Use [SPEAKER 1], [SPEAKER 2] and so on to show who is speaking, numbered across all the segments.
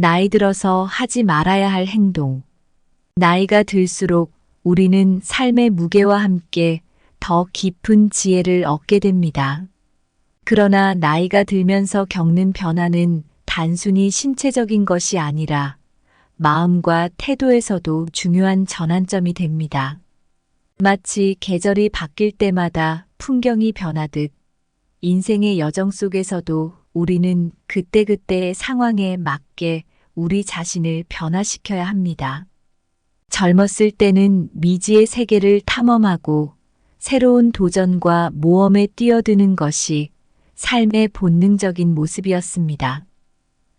[SPEAKER 1] 나이 들어서 하지 말아야 할 행동. 나이가 들수록 우리는 삶의 무게와 함께 더 깊은 지혜를 얻게 됩니다. 그러나 나이가 들면서 겪는 변화는 단순히 신체적인 것이 아니라 마음과 태도에서도 중요한 전환점이 됩니다. 마치 계절이 바뀔 때마다 풍경이 변하듯 인생의 여정 속에서도 우리는 그때그때의 상황에 맞게 우리 자신을 변화시켜야 합니다. 젊었을 때는 미지의 세계를 탐험하고 새로운 도전과 모험에 뛰어드는 것이 삶의 본능적인 모습이었습니다.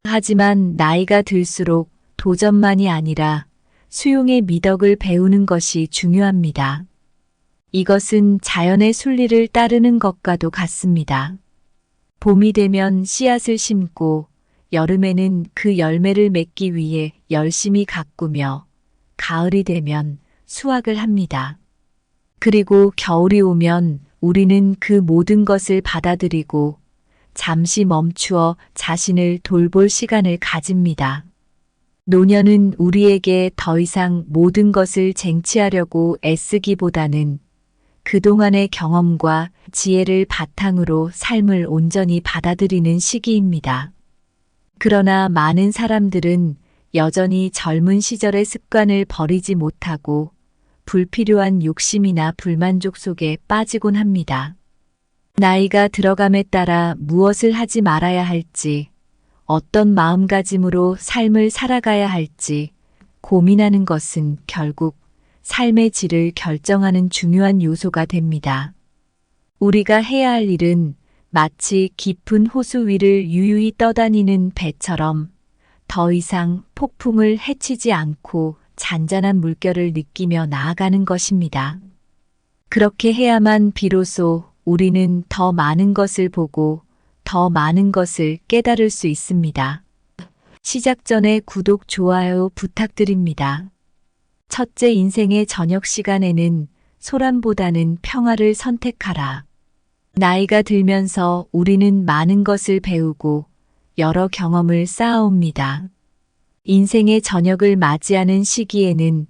[SPEAKER 1] 하지만 나이가 들수록 도전만이 아니라 수용의 미덕을 배우는 것이 중요합니다. 이것은 자연의 순리를 따르는 것과도 같습니다. 봄이 되면 씨앗을 심고 여름에는 그 열매를 맺기 위해 열심히 가꾸며 가을이 되면 수확을 합니다. 그리고 겨울이 오면 우리는 그 모든 것을 받아들이고 잠시 멈추어 자신을 돌볼 시간을 가집니다. 노년은 우리에게 더 이상 모든 것을 쟁취하려고 애쓰기보다는 그동안의 경험과 지혜를 바탕으로 삶을 온전히 받아들이는 시기입니다. 그러나 많은 사람들은 여전히 젊은 시절의 습관을 버리지 못하고 불필요한 욕심이나 불만족 속에 빠지곤 합니다. 나이가 들어감에 따라 무엇을 하지 말아야 할지, 어떤 마음가짐으로 삶을 살아가야 할지 고민하는 것은 결국 삶의 질을 결정하는 중요한 요소가 됩니다. 우리가 해야 할 일은 마치 깊은 호수 위를 유유히 떠다니는 배처럼 더 이상 폭풍을 헤치지 않고 잔잔한 물결을 느끼며 나아가는 것입니다. 그렇게 해야만 비로소 우리는 더 많은 것을 보고 더 많은 것을 깨달을 수 있습니다. 시작 전에 구독, 좋아요 부탁드립니다. 첫째, 인생의 저녁 시간에는 소란보다는 평화를 선택하라. 나이가 들면서 우리는 많은 것을 배우고 여러 경험을 쌓아옵니다. 인생의 저녁을 맞이하는 시기에는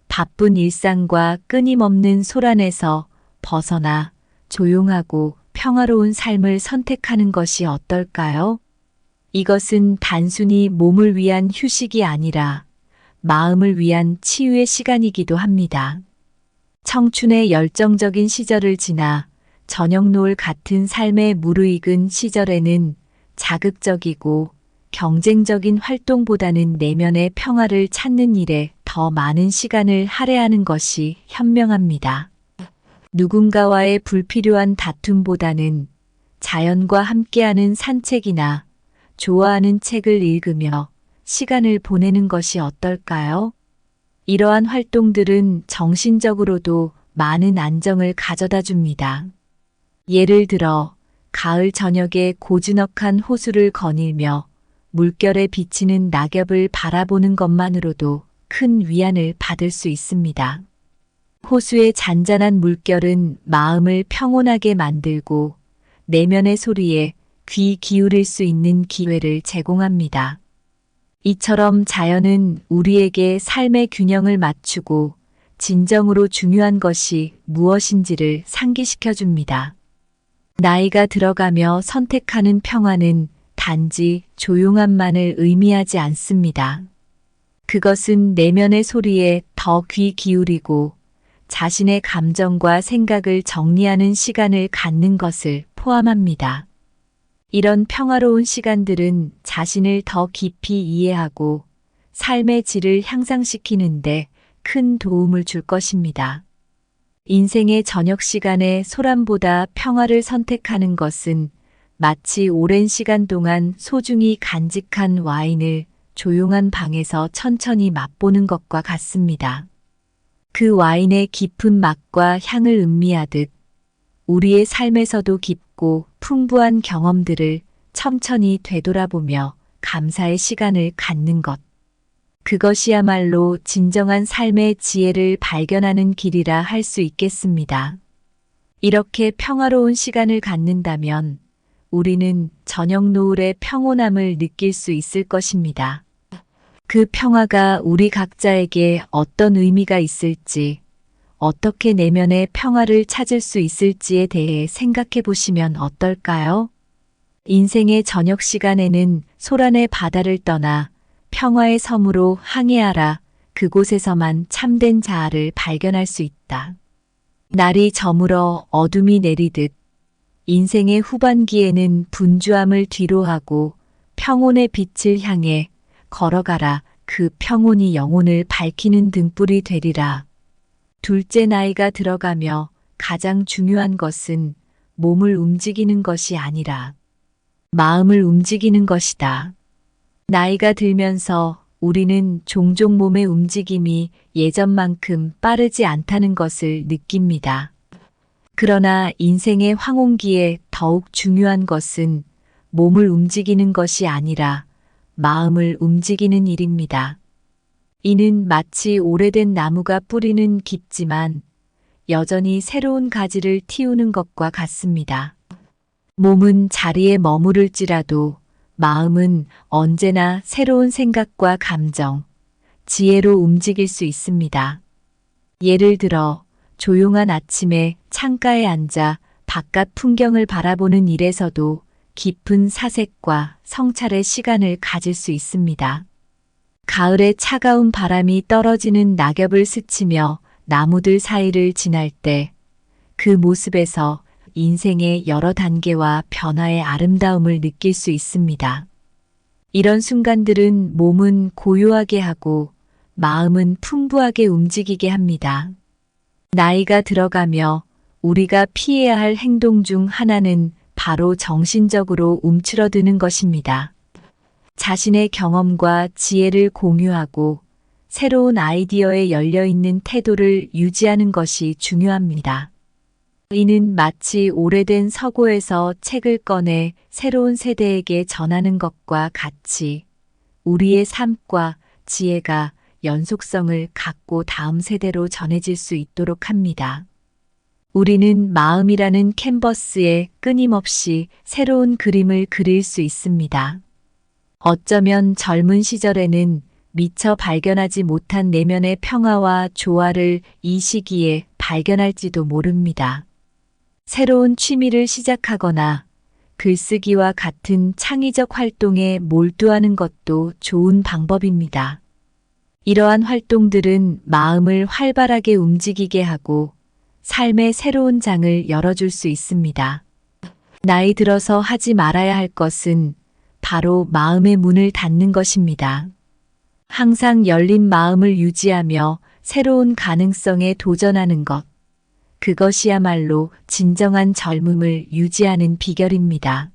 [SPEAKER 1] 바쁜 일상과 끊임없는 소란에서 벗어나 조용하고 평화로운 삶을 선택하는 것이 어떨까요? 이것은 단순히 몸을 위한 휴식이 아니라 마음을 위한 치유의 시간이기도 합니다. 청춘의 열정적인 시절을 지나 저녁 노을 같은 삶에 무르익은 시절에는 자극적이고 경쟁적인 활동보다는 내면의 평화를 찾는 일에 더 많은 시간을 할애하는 것이 현명합니다. 누군가와의 불필요한 다툼보다는 자연과 함께하는 산책이나 좋아하는 책을 읽으며 시간을 보내는 것이 어떨까요? 이러한 활동들은 정신적으로도 많은 안정을 가져다 줍니다. 예를 들어 가을 저녁에 고즈넉한 호수를 거닐며 물결에 비치는 낙엽을 바라보는 것만으로도 큰 위안을 받을 수 있습니다. 호수의 잔잔한 물결은 마음을 평온하게 만들고 내면의 소리에 귀 기울일 수 있는 기회를 제공합니다. 이처럼 자연은 우리에게 삶의 균형을 맞추고 진정으로 중요한 것이 무엇인지를 상기시켜 줍니다. 나이가 들어가며 선택하는 평화는 단지 조용함만을 의미하지 않습니다. 그것은 내면의 소리에 더 귀 기울이고 자신의 감정과 생각을 정리하는 시간을 갖는 것을 포함합니다. 이런 평화로운 시간들은 자신을 더 깊이 이해하고 삶의 질을 향상시키는데 큰 도움을 줄 것입니다. 인생의 저녁 시간에 소란보다 평화를 선택하는 것은 마치 오랜 시간 동안 소중히 간직한 와인을 조용한 방에서 천천히 맛보는 것과 같습니다. 그 와인의 깊은 맛과 향을 음미하듯 우리의 삶에서도 깊고 풍부한 경험들을 천천히 되돌아보며 감사의 시간을 갖는 것. 그것이야말로 진정한 삶의 지혜를 발견하는 길이라 할 수 있겠습니다. 이렇게 평화로운 시간을 갖는다면 우리는 저녁 노을의 평온함을 느낄 수 있을 것입니다. 그 평화가 우리 각자에게 어떤 의미가 있을지, 어떻게 내면의 평화를 찾을 수 있을지에 대해 생각해 보시면 어떨까요? 인생의 저녁 시간에는 소란의 바다를 떠나 평화의 섬으로 항해하라. 그곳에서만 참된 자아를 발견할 수 있다. 날이 저물어 어둠이 내리듯 인생의 후반기에는 분주함을 뒤로하고 평온의 빛을 향해 걸어가라. 그 평온이 영혼을 밝히는 등불이 되리라. 둘째, 나이가 들어가며 가장 중요한 것은 몸을 움직이는 것이 아니라 마음을 움직이는 것이다. 나이가 들면서 우리는 종종 몸의 움직임이 예전만큼 빠르지 않다는 것을 느낍니다. 그러나 인생의 황혼기에 더욱 중요한 것은 몸을 움직이는 것이 아니라 마음을 움직이는 일입니다. 이는 마치 오래된 나무가 뿌리는 깊지만 여전히 새로운 가지를 틔우는 것과 같습니다. 몸은 자리에 머무를지라도 마음은 언제나 새로운 생각과 감정, 지혜로 움직일 수 있습니다. 예를 들어 조용한 아침에 창가에 앉아 바깥 풍경을 바라보는 일에서도 깊은 사색과 성찰의 시간을 가질 수 있습니다. 가을에 차가운 바람이 떨어지는 낙엽을 스치며 나무들 사이를 지날 때 그 모습에서 인생의 여러 단계와 변화의 아름다움을 느낄 수 있습니다. 이런 순간들은 몸은 고요하게 하고 마음은 풍부하게 움직이게 합니다. 나이가 들어가며 우리가 피해야 할 행동 중 하나는 바로 정신적으로 움츠러드는 것입니다. 자신의 경험과 지혜를 공유하고 새로운 아이디어에 열려있는 태도를 유지하는 것이 중요합니다. 이는 마치 오래된 서고에서 책을 꺼내 새로운 세대에게 전하는 것과 같이 우리의 삶과 지혜가 연속성을 갖고 다음 세대로 전해질 수 있도록 합니다. 우리는 마음이라는 캔버스에 끊임없이 새로운 그림을 그릴 수 있습니다. 어쩌면 젊은 시절에는 미처 발견하지 못한 내면의 평화와 조화를 이 시기에 발견할지도 모릅니다. 새로운 취미를 시작하거나 글쓰기와 같은 창의적 활동에 몰두하는 것도 좋은 방법입니다. 이러한 활동들은 마음을 활발하게 움직이게 하고 삶의 새로운 장을 열어줄 수 있습니다. 나이 들어서 하지 말아야 할 것은 바로 마음의 문을 닫는 것입니다. 항상 열린 마음을 유지하며 새로운 가능성에 도전하는 것. 그것이야말로 진정한 젊음을 유지하는 비결입니다.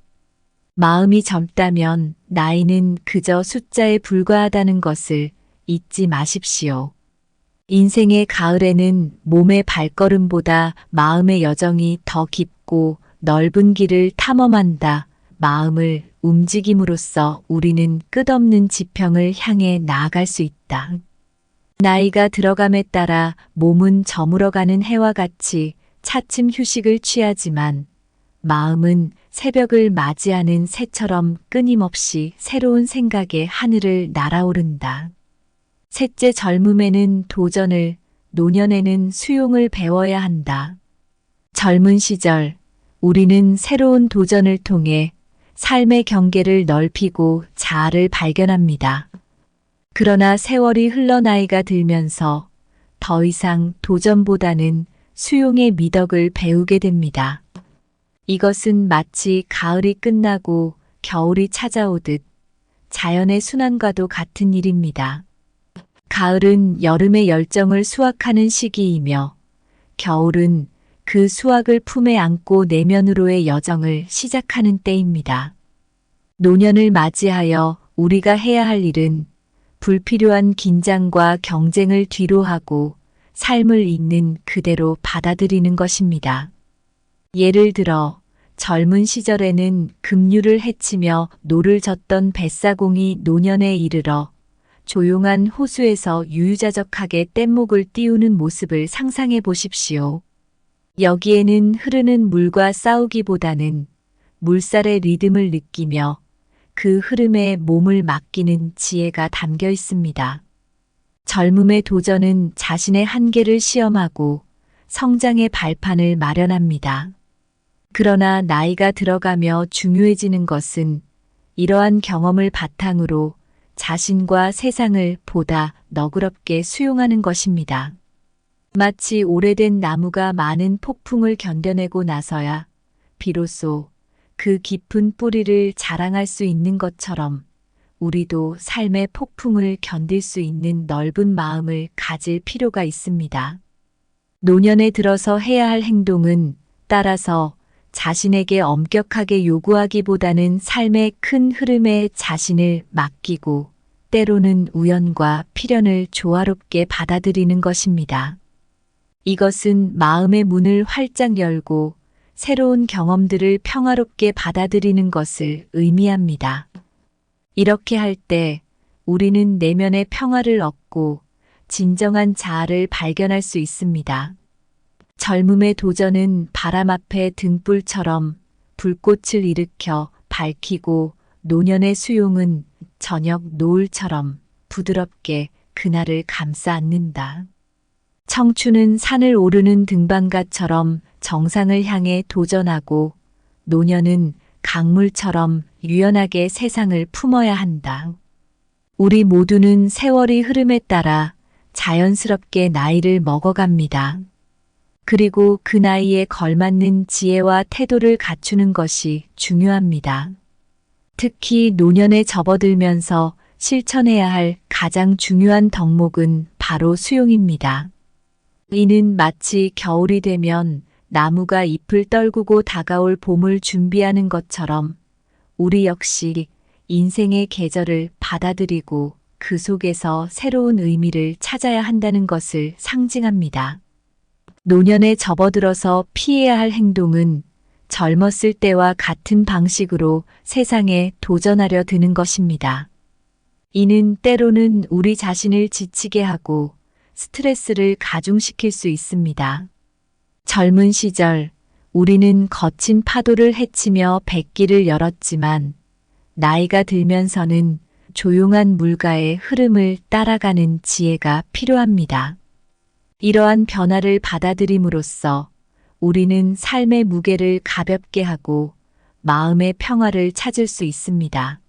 [SPEAKER 1] 마음이 젊다면 나이는 그저 숫자에 불과하다는 것을 잊지 마십시오. 인생의 가을에는 몸의 발걸음보다 마음의 여정이 더 깊고 넓은 길을 탐험한다. 마음을 움직임으로써 우리는 끝없는 지평을 향해 나아갈 수 있다. 나이가 들어감에 따라 몸은 저물어가는 해와 같이 차츰 휴식을 취하지만 마음은 새벽을 맞이하는 새처럼 끊임없이 새로운 생각의 하늘을 날아오른다. 셋째, 젊음에는 도전을, 노년에는 수용을 배워야 한다. 젊은 시절 우리는 새로운 도전을 통해 삶의 경계를 넓히고 자아를 발견합니다. 그러나 세월이 흘러 나이가 들면서 더 이상 도전보다는 수용의 미덕을 배우게 됩니다. 이것은 마치 가을이 끝나고 겨울이 찾아오듯 자연의 순환과도 같은 일입니다. 가을은 여름의 열정을 수확하는 시기이며 겨울은 그 수확을 품에 안고 내면으로의 여정을 시작하는 때입니다. 노년을 맞이하여 우리가 해야 할 일은 불필요한 긴장과 경쟁을 뒤로하고 삶을 있는 그대로 받아들이는 것입니다. 예를 들어 젊은 시절에는 급류를 헤치며 노를 젓던 뱃사공이 노년에 이르러 조용한 호수에서 유유자적하게 뗏목을 띄우는 모습을 상상해 보십시오. 여기에는 흐르는 물과 싸우기보다는 물살의 리듬을 느끼며 그 흐름에 몸을 맡기는 지혜가 담겨 있습니다. 젊음의 도전은 자신의 한계를 시험하고 성장의 발판을 마련합니다. 그러나 나이가 들어가며 중요해지는 것은 이러한 경험을 바탕으로 자신과 세상을 보다 너그럽게 수용하는 것입니다. 마치 오래된 나무가 많은 폭풍을 견뎌내고 나서야 비로소 그 깊은 뿌리를 자랑할 수 있는 것처럼 우리도 삶의 폭풍을 견딜 수 있는 넓은 마음을 가질 필요가 있습니다. 노년에 들어서 해야 할 행동은 따라서 자신에게 엄격하게 요구하기보다는 삶의 큰 흐름에 자신을 맡기고 때로는 우연과 필연을 조화롭게 받아들이는 것입니다. 이것은 마음의 문을 활짝 열고 새로운 경험들을 평화롭게 받아들이는 것을 의미합니다. 이렇게 할 때 우리는 내면의 평화를 얻고 진정한 자아를 발견할 수 있습니다. 젊음의 도전은 바람 앞에 등불처럼 불꽃을 일으켜 밝히고 노년의 수용은 저녁 노을처럼 부드럽게 그날을 감싸 안는다. 청춘은 산을 오르는 등반가처럼 정상을 향해 도전하고 노년은 강물처럼 유연하게 세상을 품어야 한다. 우리 모두는 세월이 흐름에 따라 자연스럽게 나이를 먹어갑니다. 그리고 그 나이에 걸맞는 지혜와 태도를 갖추는 것이 중요합니다. 특히 노년에 접어들면서 실천해야 할 가장 중요한 덕목은 바로 수용입니다. 이는 마치 겨울이 되면 나무가 잎을 떨구고 다가올 봄을 준비하는 것처럼 우리 역시 인생의 계절을 받아들이고 그 속에서 새로운 의미를 찾아야 한다는 것을 상징합니다. 노년에 접어들어서 피해야 할 행동은 젊었을 때와 같은 방식으로 세상에 도전하려 드는 것입니다. 이는 때로는 우리 자신을 지치게 하고 스트레스를 가중시킬 수 있습니다. 젊은 시절 우리는 거친 파도를 헤치며 백기를 열었지만 나이가 들면서는 조용한 물가의 흐름을 따라가는 지혜가 필요합니다. 이러한 변화를 받아들임으로써 우리는 삶의 무게를 가볍게 하고 마음의 평화를 찾을 수 있습니다.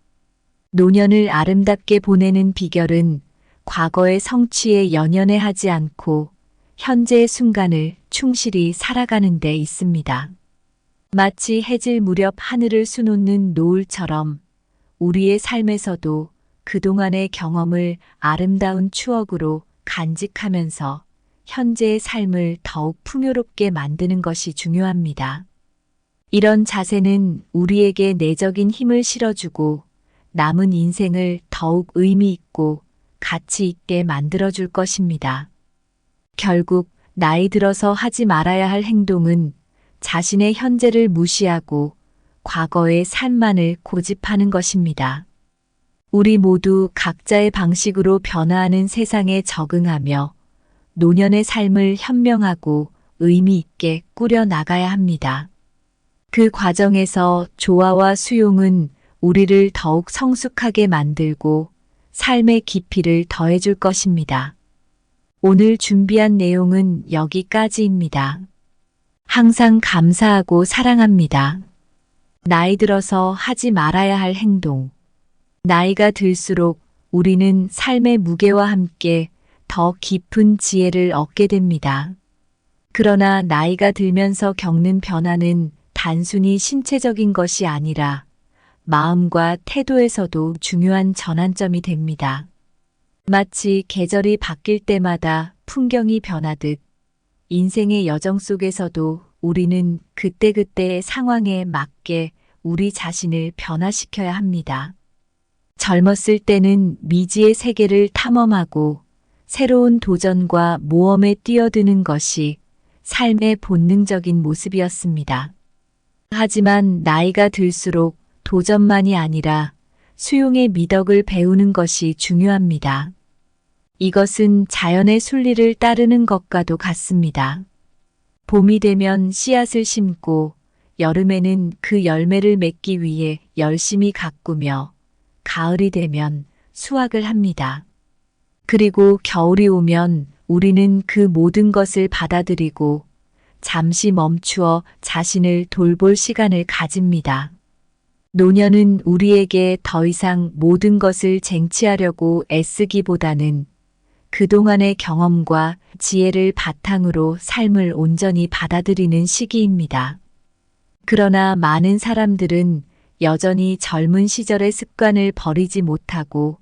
[SPEAKER 1] 노년을 아름답게 보내는 비결은 과거의 성취에 연연해하지 않고 현재의 순간을 충실히 살아가는 데 있습니다. 마치 해질 무렵 하늘을 수놓는 노을처럼 우리의 삶에서도 그동안의 경험을 아름다운 추억으로 간직하면서 현재의 삶을 더욱 풍요롭게 만드는 것이 중요합니다. 이런 자세는 우리에게 내적인 힘을 실어주고 남은 인생을 더욱 의미 있고 가치 있게 만들어줄 것입니다. 결국 나이 들어서 하지 말아야 할 행동은 자신의 현재를 무시하고 과거의 삶만을 고집하는 것입니다. 우리 모두 각자의 방식으로 변화하는 세상에 적응하며 노년의 삶을 현명하고 의미 있게 꾸려 나가야 합니다. 그 과정에서 조화와 수용은 우리를 더욱 성숙하게 만들고 삶의 깊이를 더해줄 것입니다. 오늘 준비한 내용은 여기까지입니다. 항상 감사하고 사랑합니다. 나이 들어서 하지 말아야 할 행동. 나이가 들수록 우리는 삶의 무게와 함께 더 깊은 지혜를 얻게 됩니다. 그러나 나이가 들면서 겪는 변화는 단순히 신체적인 것이 아니라 마음과 태도에서도 중요한 전환점이 됩니다. 마치 계절이 바뀔 때마다 풍경이 변하듯 인생의 여정 속에서도 우리는 그때그때의 상황에 맞게 우리 자신을 변화시켜야 합니다. 젊었을 때는 미지의 세계를 탐험하고 새로운 도전과 모험에 뛰어드는 것이 삶의 본능적인 모습이었습니다. 하지만 나이가 들수록 도전만이 아니라 수용의 미덕을 배우는 것이 중요합니다. 이것은 자연의 순리를 따르는 것과도 같습니다. 봄이 되면 씨앗을 심고 여름에는 그 열매를 맺기 위해 열심히 가꾸며 가을이 되면 수확을 합니다. 그리고 겨울이 오면 우리는 그 모든 것을 받아들이고 잠시 멈추어 자신을 돌볼 시간을 가집니다. 노년은 우리에게 더 이상 모든 것을 쟁취하려고 애쓰기보다는 그동안의 경험과 지혜를 바탕으로 삶을 온전히 받아들이는 시기입니다. 그러나 많은 사람들은 여전히 젊은 시절의 습관을 버리지 못하고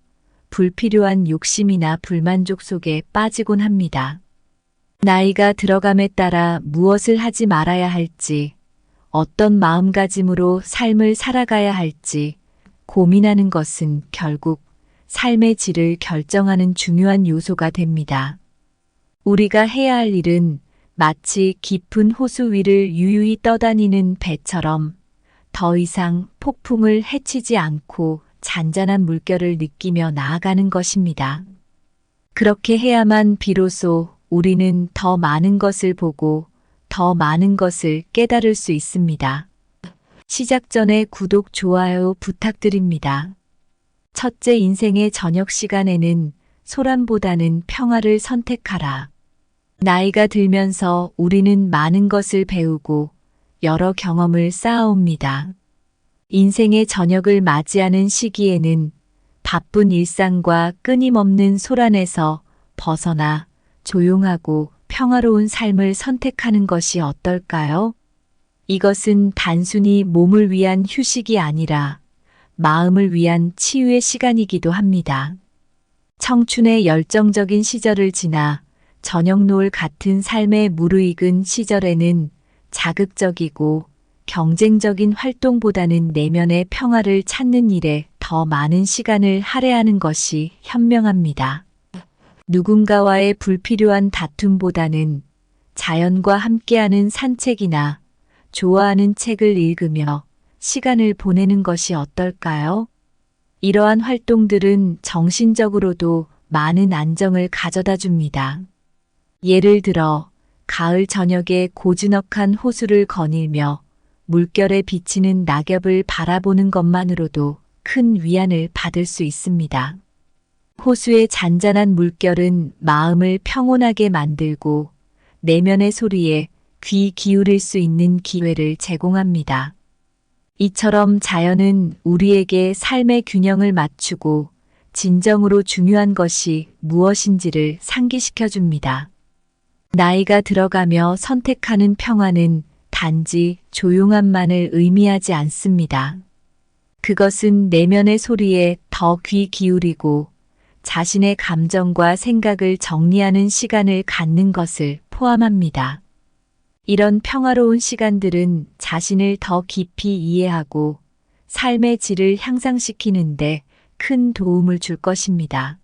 [SPEAKER 1] 불필요한 욕심이나 불만족 속에 빠지곤 합니다. 나이가 들어감에 따라 무엇을 하지 말아야 할지, 어떤 마음가짐으로 삶을 살아가야 할지 고민하는 것은 결국 삶의 질을 결정하는 중요한 요소가 됩니다. 우리가 해야 할 일은 마치 깊은 호수 위를 유유히 떠다니는 배처럼 더 이상 폭풍을 헤치지 않고 잔잔한 물결을 느끼며 나아가는 것입니다. 그렇게 해야만 비로소 우리는 더 많은 것을 보고 더 많은 것을 깨달을 수 있습니다. 시작 전에 구독, 좋아요 부탁드립니다. 첫째, 인생의 저녁 시간에는 소란보다는 평화를 선택하라. 나이가 들면서 우리는 많은 것을 배우고 여러 경험을 쌓아옵니다. 인생의 저녁을 맞이하는 시기에는 바쁜 일상과 끊임없는 소란에서 벗어나 조용하고 평화로운 삶을 선택하는 것이 어떨까요? 이것은 단순히 몸을 위한 휴식이 아니라 마음을 위한 치유의 시간이기도 합니다. 청춘의 열정적인 시절을 지나 저녁 노을 같은 삶에 무르익은 시절에는 자극적이고 경쟁적인 활동보다는 내면의 평화를 찾는 일에 더 많은 시간을 할애하는 것이 현명합니다. 누군가와의 불필요한 다툼보다는 자연과 함께하는 산책이나 좋아하는 책을 읽으며 시간을 보내는 것이 어떨까요? 이러한 활동들은 정신적으로도 많은 안정을 가져다 줍니다. 예를 들어 가을 저녁에 고즈넉한 호수를 거닐며 물결에 비치는 낙엽을 바라보는 것만으로도 큰 위안을 받을 수 있습니다. 호수의 잔잔한 물결은 마음을 평온하게 만들고 내면의 소리에 귀 기울일 수 있는 기회를 제공합니다. 이처럼 자연은 우리에게 삶의 균형을 맞추고 진정으로 중요한 것이 무엇인지를 상기시켜 줍니다. 나이가 들어가며 선택하는 평화는 단지 조용함만을 의미하지 않습니다. 그것은 내면의 소리에 더 귀 기울이고 자신의 감정과 생각을 정리하는 시간을 갖는 것을 포함합니다. 이런 평화로운 시간들은 자신을 더 깊이 이해하고 삶의 질을 향상시키는데 큰 도움을 줄 것입니다.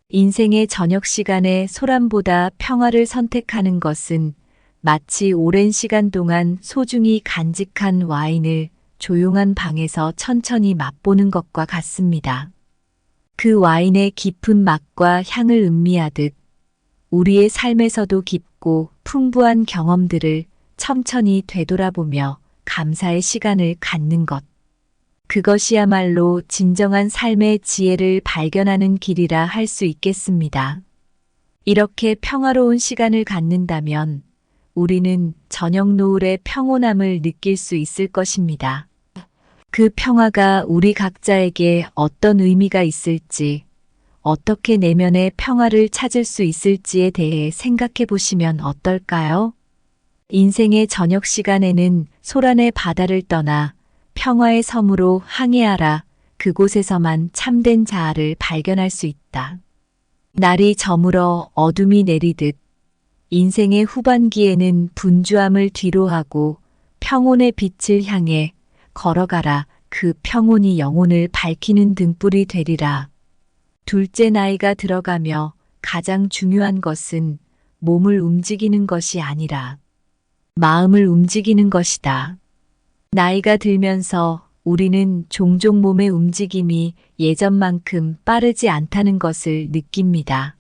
[SPEAKER 1] 인생의 저녁 시간에 소란보다 평화를 선택하는 것은 마치 오랜 시간 동안 소중히 간직한 와인을 조용한 방에서 천천히 맛보는 것과 같습니다. 그 와인의 깊은 맛과 향을 음미하듯 우리의 삶에서도 깊고 풍부한 경험들을 천천히 되돌아보며 감사의 시간을 갖는 것. 그것이야말로 진정한 삶의 지혜를 발견하는 길이라 할 수 있겠습니다. 이렇게 평화로운 시간을 갖는다면 우리는 저녁 노을의 평온함을 느낄 수 있을 것입니다. 그 평화가 우리 각자에게 어떤 의미가 있을지, 어떻게 내면의 평화를 찾을 수 있을지에 대해 생각해 보시면 어떨까요? 인생의 저녁 시간에는 소란의 바다를 떠나 평화의 섬으로 항해하라. 그곳에서만 참된 자아를 발견할 수 있다. 날이 저물어 어둠이 내리듯 인생의 후반기에는 분주함을 뒤로하고 평온의 빛을 향해 걸어가라. 그 평온이 영혼을 밝히는 등불이 되리라. 둘째, 나이가 들어가며 가장 중요한 것은 몸을 움직이는 것이 아니라 마음을 움직이는 것이다. 나이가 들면서 우리는 종종 몸의 움직임이 예전만큼 빠르지 않다는 것을 느낍니다.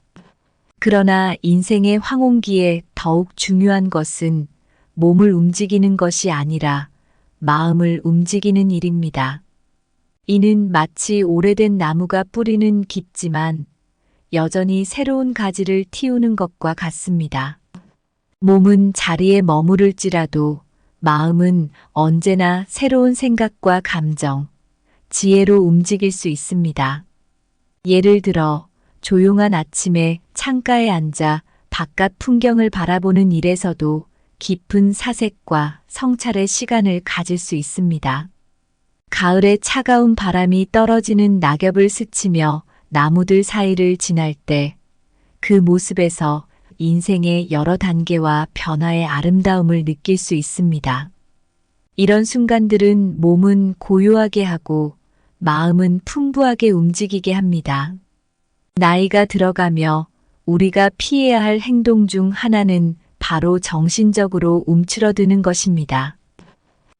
[SPEAKER 1] 그러나 인생의 황혼기에 더욱 중요한 것은 몸을 움직이는 것이 아니라 마음을 움직이는 일입니다. 이는 마치 오래된 나무가 뿌리는 깊지만 여전히 새로운 가지를 틔우는 것과 같습니다. 몸은 자리에 머무를지라도 마음은 언제나 새로운 생각과 감정, 지혜로 움직일 수 있습니다. 예를 들어 조용한 아침에 창가에 앉아 바깥 풍경을 바라보는 일에서도 깊은 사색과 성찰의 시간을 가질 수 있습니다. 가을에 차가운 바람이 떨어지는 낙엽을 스치며 나무들 사이를 지날 때 그 모습에서 인생의 여러 단계와 변화의 아름다움을 느낄 수 있습니다. 이런 순간들은 몸은 고요하게 하고 마음은 풍부하게 움직이게 합니다. 나이가 들어가며 우리가 피해야 할 행동 중 하나는 바로 정신적으로 움츠러드는 것입니다.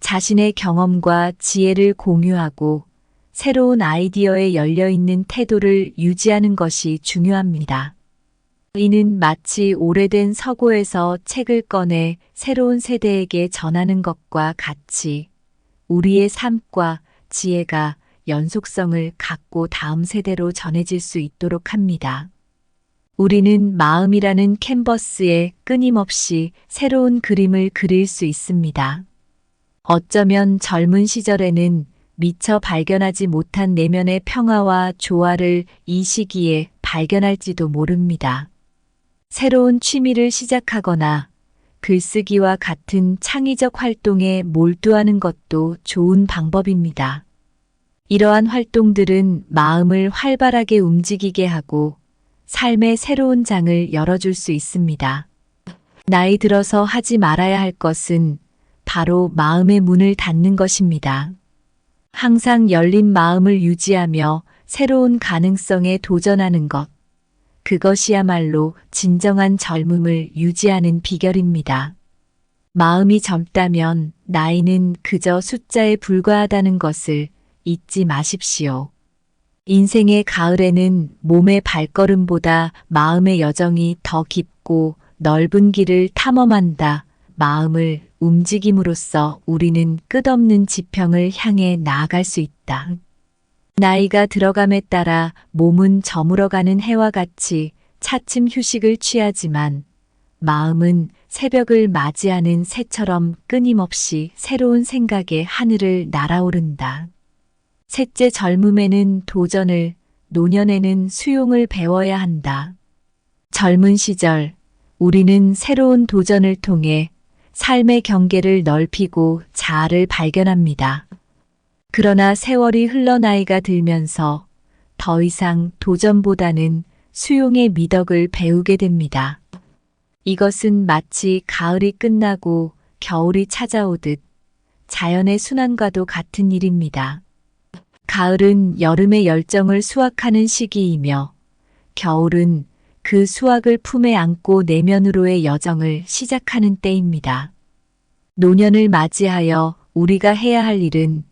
[SPEAKER 1] 자신의 경험과 지혜를 공유하고 새로운 아이디어에 열려있는 태도를 유지하는 것이 중요합니다. 이는 마치 오래된 서고에서 책을 꺼내 새로운 세대에게 전하는 것과 같이 우리의 삶과 지혜가 연속성을 갖고 다음 세대로 전해질 수 있도록 합니다. 우리는 마음이라는 캔버스에 끊임없이 새로운 그림을 그릴 수 있습니다. 어쩌면 젊은 시절에는 미처 발견하지 못한 내면의 평화와 조화를 이 시기에 발견할지도 모릅니다. 새로운 취미를 시작하거나 글쓰기와 같은 창의적 활동에 몰두하는 것도 좋은 방법입니다. 이러한 활동들은 마음을 활발하게 움직이게 하고 삶의 새로운 장을 열어줄 수 있습니다. 나이 들어서 하지 말아야 할 것은 바로 마음의 문을 닫는 것입니다. 항상 열린 마음을 유지하며 새로운 가능성에 도전하는 것. 그것이야말로 진정한 젊음을 유지하는 비결입니다. 마음이 젊다면 나이는 그저 숫자에 불과하다는 것을 잊지 마십시오. 인생의 가을에는 몸의 발걸음보다 마음의 여정이 더 깊고 넓은 길을 탐험한다. 마음을 움직임으로써 우리는 끝없는 지평을 향해 나아갈 수 있다. 나이가 들어감에 따라 몸은 저물어가는 해와 같이 차츰 휴식을 취하지만 마음은 새벽을 맞이하는 새처럼 끊임없이 새로운 생각의 하늘을 날아오른다. 셋째, 젊음에는 도전을, 노년에는 수용을 배워야 한다. 젊은 시절 우리는 새로운 도전을 통해 삶의 경계를 넓히고 자아를 발견합니다. 그러나 세월이 흘러 나이가 들면서 더 이상 도전보다는 수용의 미덕을 배우게 됩니다. 이것은 마치 가을이 끝나고 겨울이 찾아오듯 자연의 순환과도 같은 일입니다. 가을은 여름의 열정을 수확하는 시기이며 겨울은 그 수확을 품에 안고 내면으로의 여정을 시작하는 때입니다. 노년을 맞이하여 우리가 해야 할 일은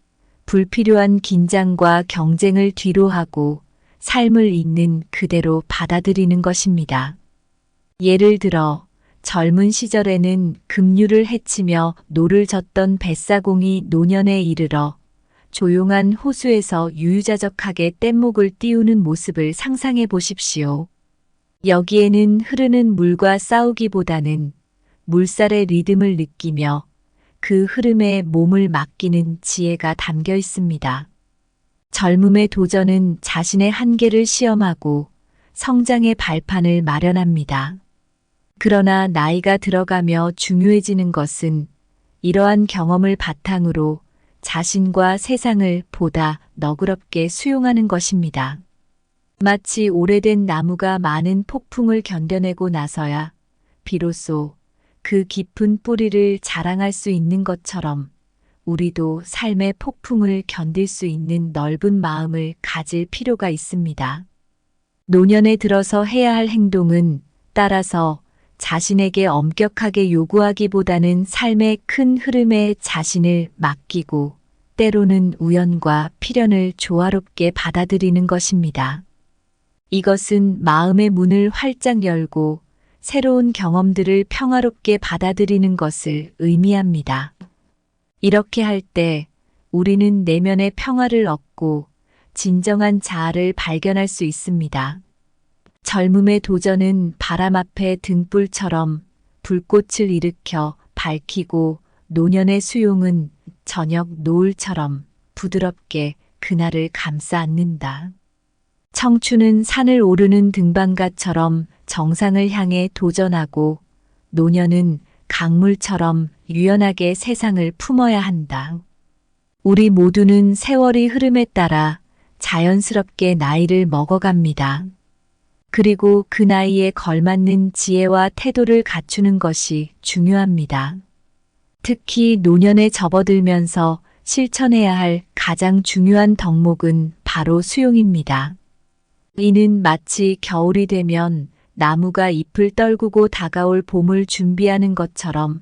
[SPEAKER 1] 불필요한 긴장과 경쟁을 뒤로하고 삶을 있는 그대로 받아들이는 것입니다. 예를 들어 젊은 시절에는 급류를 헤치며 노를 젓던 뱃사공이 노년에 이르러 조용한 호수에서 유유자적하게 뗏목을 띄우는 모습을 상상해 보십시오. 여기에는 흐르는 물과 싸우기보다는 물살의 리듬을 느끼며 그 흐름에 몸을 맡기는 지혜가 담겨 있습니다. 젊음의 도전은 자신의 한계를 시험하고 성장의 발판을 마련합니다. 그러나 나이가 들어가며 중요해지는 것은 이러한 경험을 바탕으로 자신과 세상을 보다 너그럽게 수용하는 것입니다. 마치 오래된 나무가 많은 폭풍을 견뎌내고 나서야 비로소 그 깊은 뿌리를 자랑할 수 있는 것처럼 우리도 삶의 폭풍을 견딜 수 있는 넓은 마음을 가질 필요가 있습니다. 노년에 들어서 해야 할 행동은 따라서 자신에게 엄격하게 요구하기보다는 삶의 큰 흐름에 자신을 맡기고 때로는 우연과 필연을 조화롭게 받아들이는 것입니다. 이것은 마음의 문을 활짝 열고 새로운 경험들을 평화롭게 받아들이는 것을 의미합니다. 이렇게 할 때 우리는 내면의 평화를 얻고 진정한 자아를 발견할 수 있습니다. 젊음의 도전은 바람 앞에 등불처럼 불꽃을 일으켜 밝히고, 노년의 수용은 저녁 노을처럼 부드럽게 그날을 감싸 안는다. 청춘은 산을 오르는 등반가처럼 정상을 향해 도전하고, 노년은 강물처럼 유연하게 세상을 품어야 한다. 우리 모두는 세월이 흐름에 따라 자연스럽게 나이를 먹어갑니다. 그리고 그 나이에 걸맞는 지혜와 태도를 갖추는 것이 중요합니다. 특히 노년에 접어들면서 실천해야 할 가장 중요한 덕목은 바로 수용입니다. 이는 마치 겨울이 되면 나무가 잎을 떨구고 다가올 봄을 준비하는 것처럼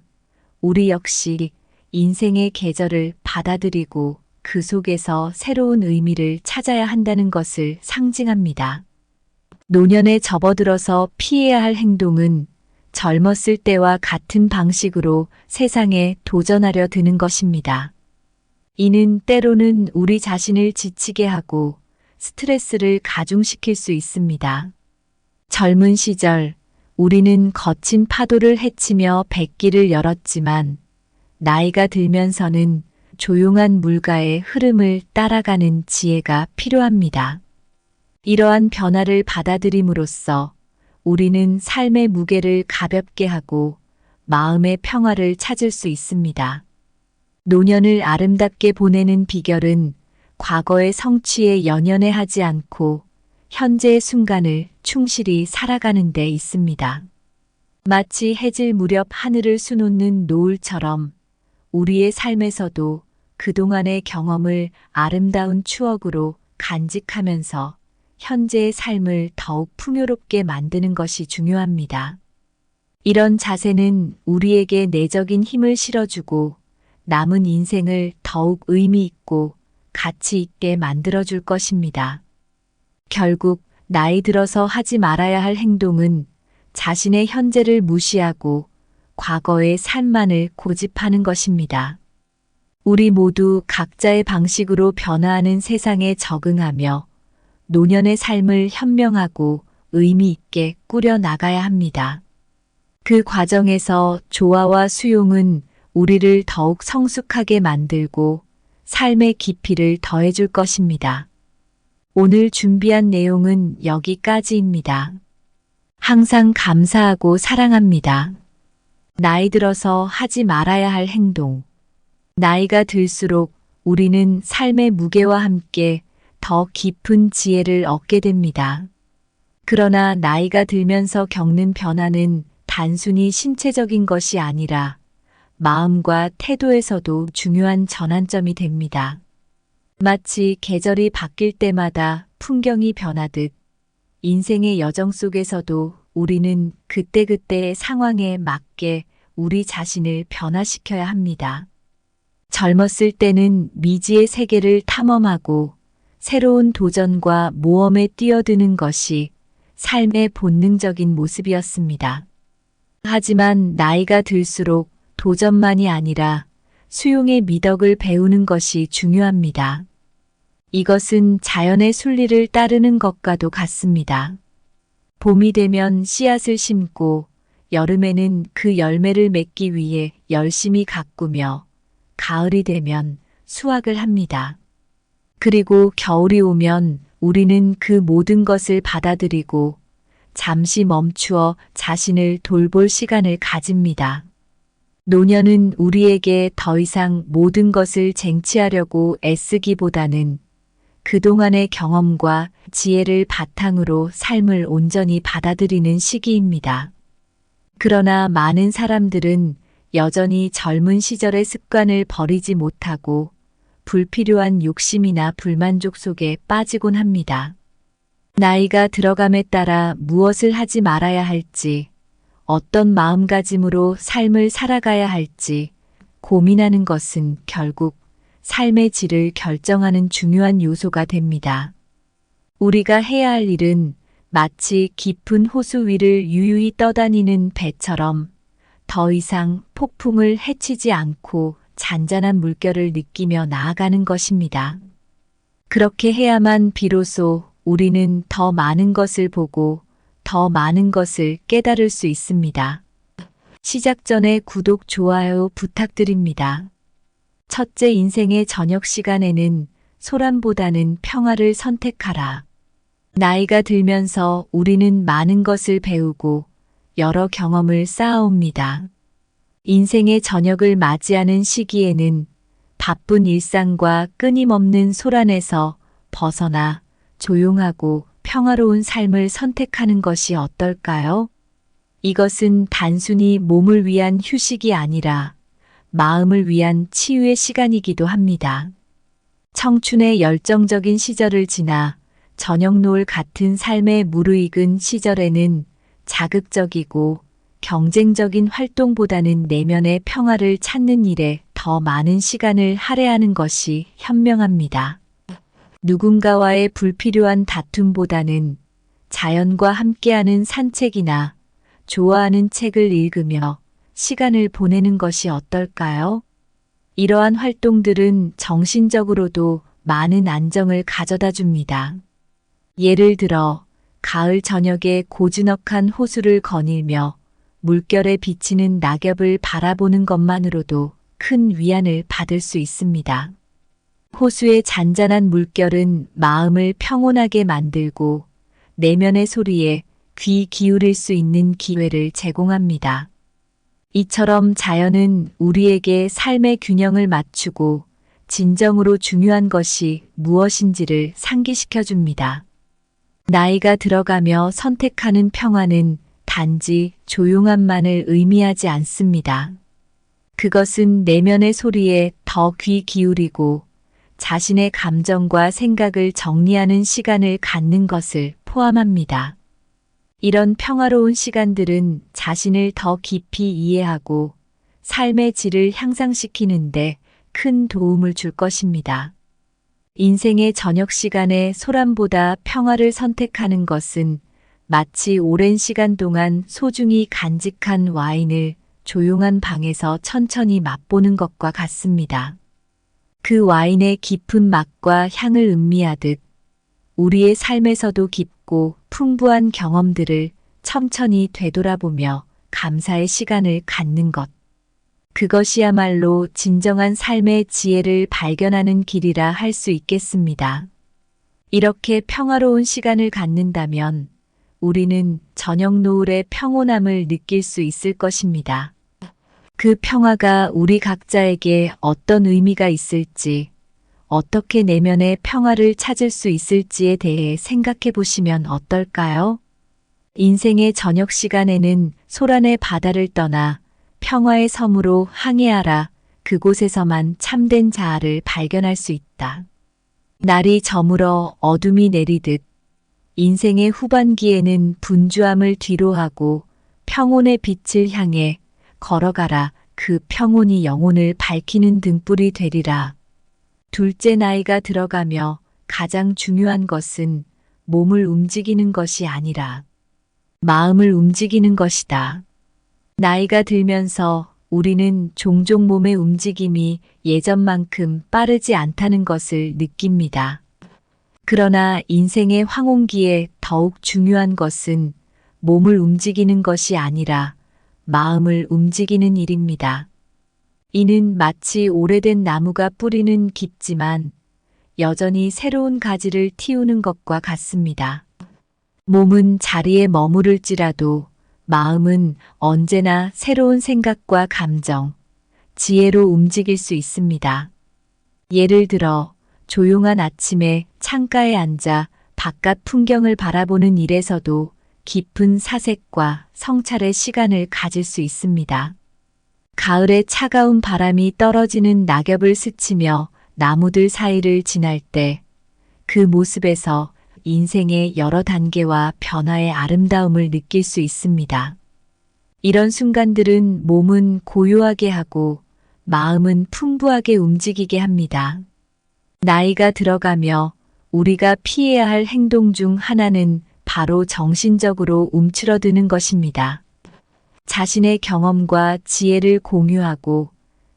[SPEAKER 1] 우리 역시 인생의 계절을 받아들이고 그 속에서 새로운 의미를 찾아야 한다는 것을 상징합니다. 노년에 접어들어서 피해야 할 행동은 젊었을 때와 같은 방식으로 세상에 도전하려 드는 것입니다. 이는 때로는 우리 자신을 지치게 하고 스트레스를 가중시킬 수 있습니다. 젊은 시절 우리는 거친 파도를 헤치며 백기를 열었지만, 나이가 들면서는 조용한 물가의 흐름을 따라가는 지혜가 필요합니다. 이러한 변화를 받아들임으로써 우리는 삶의 무게를 가볍게 하고 마음의 평화를 찾을 수 있습니다. 노년을 아름답게 보내는 비결은 과거의 성취에 연연해하지 않고 현재의 순간을 충실히 살아가는 데 있습니다. 마치 해질 무렵 하늘을 수놓는 노을처럼 우리의 삶에서도 그동안의 경험을 아름다운 추억으로 간직하면서 현재의 삶을 더욱 풍요롭게 만드는 것이 중요합니다. 이런 자세는 우리에게 내적인 힘을 실어주고 남은 인생을 더욱 의미 있고 가치 있게 만들어줄 것입니다. 결국 나이 들어서 하지 말아야 할 행동은 자신의 현재를 무시하고 과거의 삶만을 고집하는 것입니다. 우리 모두 각자의 방식으로 변화하는 세상에 적응하며 노년의 삶을 현명하고 의미 있게 꾸려 나가야 합니다. 그 과정에서 조화와 수용은 우리를 더욱 성숙하게 만들고 삶의 깊이를 더해줄 것입니다. 오늘 준비한 내용은 여기까지입니다. 항상 감사하고 사랑합니다. 나이 들어서 하지 말아야 할 행동. 나이가 들수록 우리는 삶의 무게와 함께 더 깊은 지혜를 얻게 됩니다. 그러나 나이가 들면서 겪는 변화는 단순히 신체적인 것이 아니라 마음과 태도에서도 중요한 전환점이 됩니다. 마치 계절이 바뀔 때마다 풍경이 변하듯 인생의 여정 속에서도 우리는 그때그때의 상황에 맞게 우리 자신을 변화시켜야 합니다. 젊었을 때는 미지의 세계를 탐험하고 새로운 도전과 모험에 뛰어드는 것이 삶의 본능적인 모습이었습니다. 하지만 나이가 들수록 도전만이 아니라 수용의 미덕을 배우는 것이 중요합니다. 이것은 자연의 순리를 따르는 것과도 같습니다. 봄이 되면 씨앗을 심고 여름에는 그 열매를 맺기 위해 열심히 가꾸며 가을이 되면 수확을 합니다. 그리고 겨울이 오면 우리는 그 모든 것을 받아들이고 잠시 멈추어 자신을 돌볼 시간을 가집니다. 노년은 우리에게 더 이상 모든 것을 쟁취하려고 애쓰기보다는 그동안의 경험과 지혜를 바탕으로 삶을 온전히 받아들이는 시기입니다. 그러나 많은 사람들은 여전히 젊은 시절의 습관을 버리지 못하고 불필요한 욕심이나 불만족 속에 빠지곤 합니다. 나이가 들어감에 따라 무엇을 하지 말아야 할지, 어떤 마음가짐으로 삶을 살아가야 할지 고민하는 것은 결국 삶의 질을 결정하는 중요한 요소가 됩니다. 우리가 해야 할 일은 마치 깊은 호수 위를 유유히 떠다니는 배처럼 더 이상 폭풍을 헤치지 않고 잔잔한 물결을 느끼며 나아가는 것입니다. 그렇게 해야만 비로소 우리는 더 많은 것을 보고 더 많은 것을 깨달을 수 있습니다. 시작 전에 구독, 좋아요 부탁드립니다. 첫째, 인생의 저녁 시간에는 소란보다는 평화를 선택하라. 나이가 들면서 우리는 많은 것을 배우고 여러 경험을 쌓아옵니다. 인생의 저녁을 맞이하는 시기에는 바쁜 일상과 끊임없는 소란에서 벗어나 조용하고 평화로운 삶을 선택하는 것이 어떨까요? 이것은 단순히 몸을 위한 휴식이 아니라 마음을 위한 치유의 시간이기도 합니다. 청춘의 열정적인 시절을 지나 저녁 노을 같은 삶에 무르익은 시절에는 자극적이고 경쟁적인 활동보다는 내면의 평화를 찾는 일에 더 많은 시간을 할애하는 것이 현명합니다. 누군가와의 불필요한 다툼보다는 자연과 함께하는 산책이나 좋아하는 책을 읽으며 시간을 보내는 것이 어떨까요? 이러한 활동들은 정신적으로도 많은 안정을 가져다 줍니다. 예를 들어 가을 저녁에 고즈넉한 호수를 거닐며 물결에 비치는 낙엽을 바라보는 것만으로도 큰 위안을 받을 수 있습니다. 호수의 잔잔한 물결은 마음을 평온하게 만들고 내면의 소리에 귀 기울일 수 있는 기회를 제공합니다. 이처럼 자연은 우리에게 삶의 균형을 맞추고 진정으로 중요한 것이 무엇인지를 상기시켜 줍니다. 나이가 들어가며 선택하는 평화는 단지 조용함만을 의미하지 않습니다. 그것은 내면의 소리에 더 귀 기울이고 자신의 감정과 생각을 정리하는 시간을 갖는 것을 포함합니다. 이런 평화로운 시간들은 자신을 더 깊이 이해하고 삶의 질을 향상시키는데 큰 도움을 줄 것입니다. 인생의 저녁 시간에 소란보다 평화를 선택하는 것은 마치 오랜 시간 동안 소중히 간직한 와인을 조용한 방에서 천천히 맛보는 것과 같습니다. 그 와인의 깊은 맛과 향을 음미하듯 우리의 삶에서도 깊고 풍부한 경험들을 천천히 되돌아보며 감사의 시간을 갖는 것. 그것이야말로 진정한 삶의 지혜를 발견하는 길이라 할 수 있겠습니다. 이렇게 평화로운 시간을 갖는다면 우리는 저녁 노을의 평온함을 느낄 수 있을 것입니다. 그 평화가 우리 각자에게 어떤 의미가 있을지, 어떻게 내면의 평화를 찾을 수 있을지에 대해 생각해 보시면 어떨까요? 인생의 저녁 시간에는 소란의 바다를 떠나 평화의 섬으로 항해하라. 그곳에서만 참된 자아를 발견할 수 있다. 날이 저물어 어둠이 내리듯 인생의 후반기에는 분주함을 뒤로하고 평온의 빛을 향해 걸어가라. 그 평온이 영혼을 밝히는 등불이 되리라. 둘째, 나이가 들어가며 가장 중요한 것은 몸을 움직이는 것이 아니라 마음을 움직이는 것이다. 나이가 들면서 우리는 종종 몸의 움직임이 예전만큼 빠르지 않다는 것을 느낍니다. 그러나 인생의 황혼기에 더욱 중요한 것은 몸을 움직이는 것이 아니라 마음을 움직이는 일입니다. 이는 마치 오래된 나무가 뿌리는 깊지만 여전히 새로운 가지를 틔우는 것과 같습니다. 몸은 자리에 머무를지라도 마음은 언제나 새로운 생각과 감정, 지혜로 움직일 수 있습니다. 예를 들어 조용한 아침에 창가에 앉아 바깥 풍경을 바라보는 일에서도 깊은 사색과 성찰의 시간을 가질 수 있습니다. 가을의 차가운 바람이 떨어지는 낙엽을 스치며 나무들 사이를 지날 때 그 모습에서 인생의 여러 단계와 변화의 아름다움을 느낄 수 있습니다. 이런 순간들은 몸은 고요하게 하고 마음은 풍부하게 움직이게 합니다. 나이가 들어가며 우리가 피해야 할 행동 중 하나는 바로 정신적으로 움츠러드는 것입니다. 자신의 경험과 지혜를 공유하고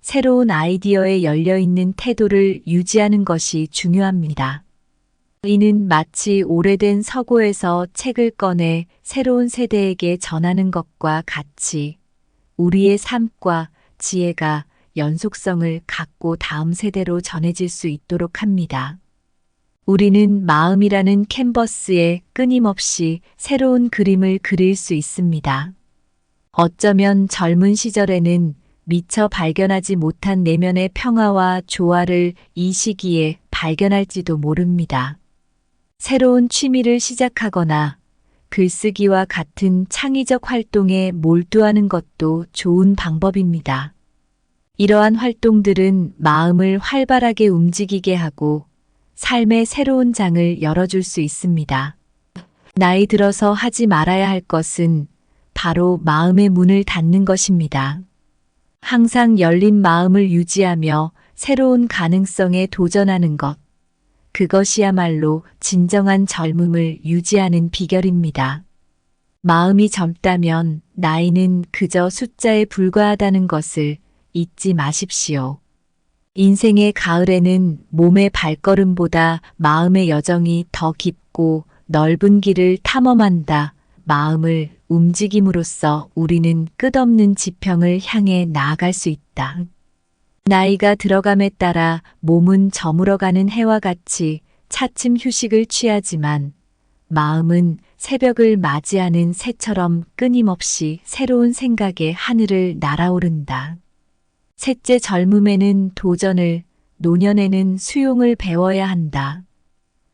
[SPEAKER 1] 새로운 아이디어에 열려있는 태도를 유지하는 것이 중요합니다. 이는 마치 오래된 서고에서 책을 꺼내 새로운 세대에게 전하는 것과 같이 우리의 삶과 지혜가 연속성을 갖고 다음 세대로 전해질 수 있도록 합니다. 우리는 마음이라는 캔버스에 끊임없이 새로운 그림을 그릴 수 있습니다. 어쩌면 젊은 시절에는 미처 발견하지 못한 내면의 평화와 조화를 이 시기에 발견할지도 모릅니다. 새로운 취미를 시작하거나 글쓰기와 같은 창의적 활동에 몰두하는 것도 좋은 방법입니다. 이러한 활동들은 마음을 활발하게 움직이게 하고 삶의 새로운 장을 열어줄 수 있습니다. 나이 들어서 하지 말아야 할 것은 바로 마음의 문을 닫는 것입니다. 항상 열린 마음을 유지하며 새로운 가능성에 도전하는 것. 그것이야말로 진정한 젊음을 유지하는 비결입니다. 마음이 젊다면 나이는 그저 숫자에 불과하다는 것을 잊지 마십시오. 인생의 가을에는 몸의 발걸음보다 마음의 여정이 더 깊고 넓은 길을 탐험한다. 마음을 움직임으로써 우리는 끝없는 지평을 향해 나아갈 수 있다. 나이가 들어감에 따라 몸은 저물어가는 해와 같이 차츰 휴식을 취하지만 마음은 새벽을 맞이하는 새처럼 끊임없이 새로운 생각의 하늘을 날아오른다. 셋째, 젊음에는 도전을, 노년에는 수용을 배워야 한다.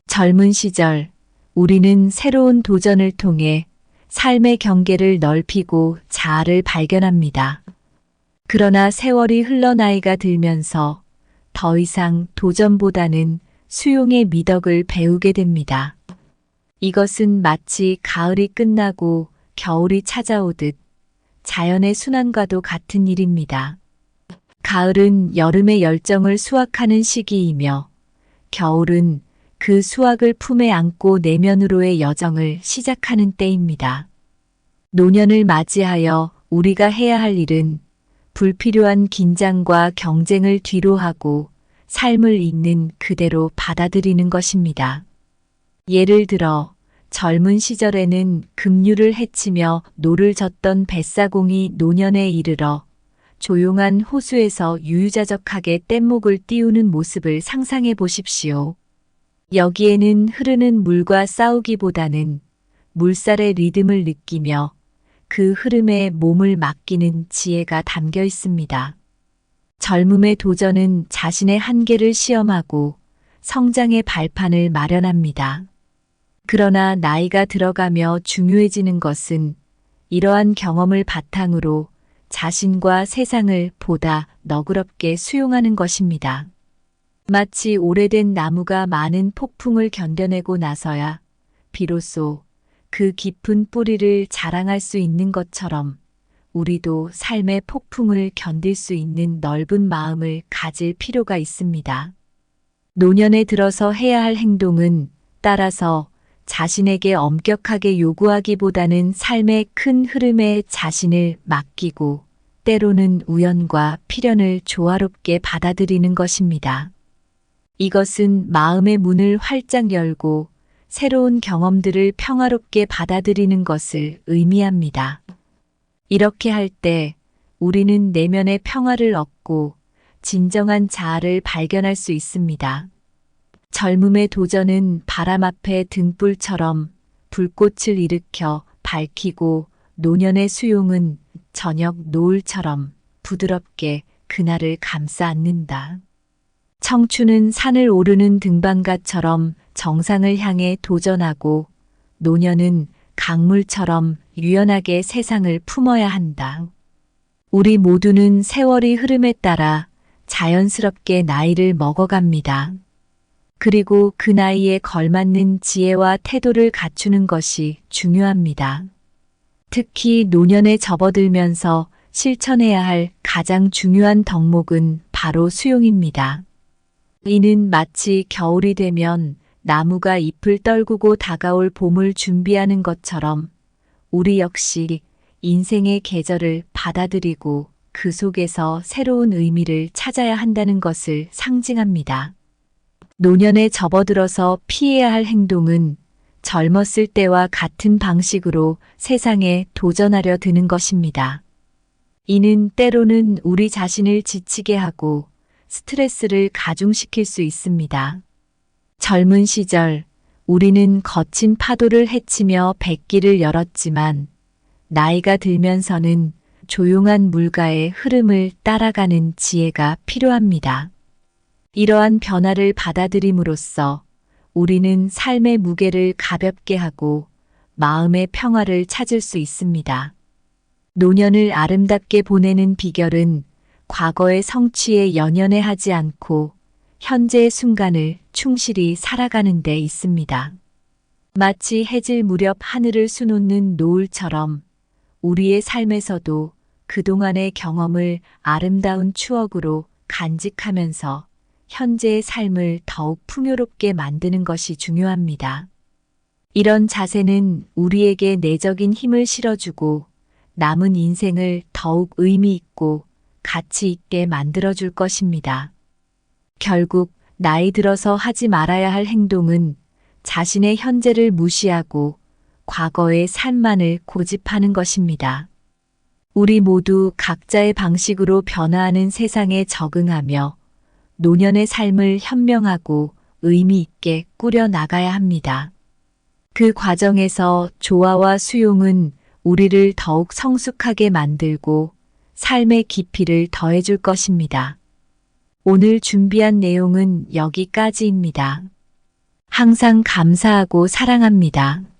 [SPEAKER 1] 젊은 시절 우리는 새로운 도전을 통해 삶의 경계를 넓히고 자아를 발견합니다. 그러나 세월이 흘러 나이가 들면서 더 이상 도전보다는 수용의 미덕을 배우게 됩니다. 이것은 마치 가을이 끝나고 겨울이 찾아오듯 자연의 순환과도 같은 일입니다. 가을은 여름의 열정을 수확하는 시기이며 겨울은 그 수확을 품에 안고 내면으로의 여정을 시작하는 때입니다. 노년을 맞이하여 우리가 해야 할 일은 불필요한 긴장과 경쟁을 뒤로하고 삶을 있는 그대로 받아들이는 것입니다. 예를 들어 젊은 시절에는 급류를 헤치며 노를 젓던 뱃사공이 노년에 이르러 조용한 호수에서 유유자적하게 뗏목을 띄우는 모습을 상상해 보십시오. 여기에는 흐르는 물과 싸우기보다는 물살의 리듬을 느끼며 그 흐름에 몸을 맡기는 지혜가 담겨 있습니다. 젊음의 도전은 자신의 한계를 시험하고 성장의 발판을 마련합니다. 그러나 나이가 들어가며 중요해지는 것은 이러한 경험을 바탕으로 자신과 세상을 보다 너그럽게 수용하는 것입니다. 마치 오래된 나무가 많은 폭풍을 견뎌내고 나서야 비로소 그 깊은 뿌리를 자랑할 수 있는 것처럼 우리도 삶의 폭풍을 견딜 수 있는 넓은 마음을 가질 필요가 있습니다. 노년에 들어서 해야 할 행동은 따라서 자신에게 엄격하게 요구하기보다는 삶의 큰 흐름에 자신을 맡기고 때로는 우연과 필연을 조화롭게 받아들이는 것입니다. 이것은 마음의 문을 활짝 열고 새로운 경험들을 평화롭게 받아들이는 것을 의미합니다. 이렇게 할 때 우리는 내면의 평화를 얻고 진정한 자아를 발견할 수 있습니다. 젊음의 도전은 바람 앞에 등불처럼 불꽃을 일으켜 밝히고 노년의 수용은 저녁 노을처럼 부드럽게 그날을 감싸 안는다. 청춘은 산을 오르는 등반가처럼 정상을 향해 도전하고 노년은 강물처럼 유연하게 세상을 품어야 한다. 우리 모두는 세월이 흐름에 따라 자연스럽게 나이를 먹어갑니다. 그리고 그 나이에 걸맞는 지혜와 태도를 갖추는 것이 중요합니다. 특히 노년에 접어들면서 실천해야 할 가장 중요한 덕목은 바로 수용입니다. 이는 마치 겨울이 되면 나무가 잎을 떨구고 다가올 봄을 준비하는 것처럼 우리 역시 인생의 계절을 받아들이고 그 속에서 새로운 의미를 찾아야 한다는 것을 상징합니다. 노년에 접어들어서 피해야 할 행동은 젊었을 때와 같은 방식으로 세상에 도전하려 드는 것입니다. 이는 때로는 우리 자신을 지치게 하고 스트레스를 가중시킬 수 있습니다. 젊은 시절 우리는 거친 파도를 헤치며 백기를 열었지만 나이가 들면서는 조용한 물가의 흐름을 따라가는 지혜가 필요합니다. 이러한 변화를 받아들임으로써 우리는 삶의 무게를 가볍게 하고 마음의 평화를 찾을 수 있습니다. 노년을 아름답게 보내는 비결은 과거의 성취에 연연해하지 않고 현재의 순간을 충실히 살아가는 데 있습니다. 마치 해질 무렵 하늘을 수놓는 노을처럼 우리의 삶에서도 그동안의 경험을 아름다운 추억으로 간직하면서 현재의 삶을 더욱 풍요롭게 만드는 것이 중요합니다. 이런 자세는 우리에게 내적인 힘을 실어주고 남은 인생을 더욱 의미 있고 가치 있게 만들어줄 것입니다. 결국 나이 들어서 하지 말아야 할 행동은 자신의 현재를 무시하고 과거의 삶만을 고집하는 것입니다. 우리 모두 각자의 방식으로 변화하는 세상에 적응하며 노년의 삶을 현명하고 의미 있게 꾸려 나가야 합니다. 그 과정에서 조화와 수용은 우리를 더욱 성숙하게 만들고 삶의 깊이를 더해줄 것입니다. 오늘 준비한 내용은 여기까지입니다. 항상 감사하고 사랑합니다.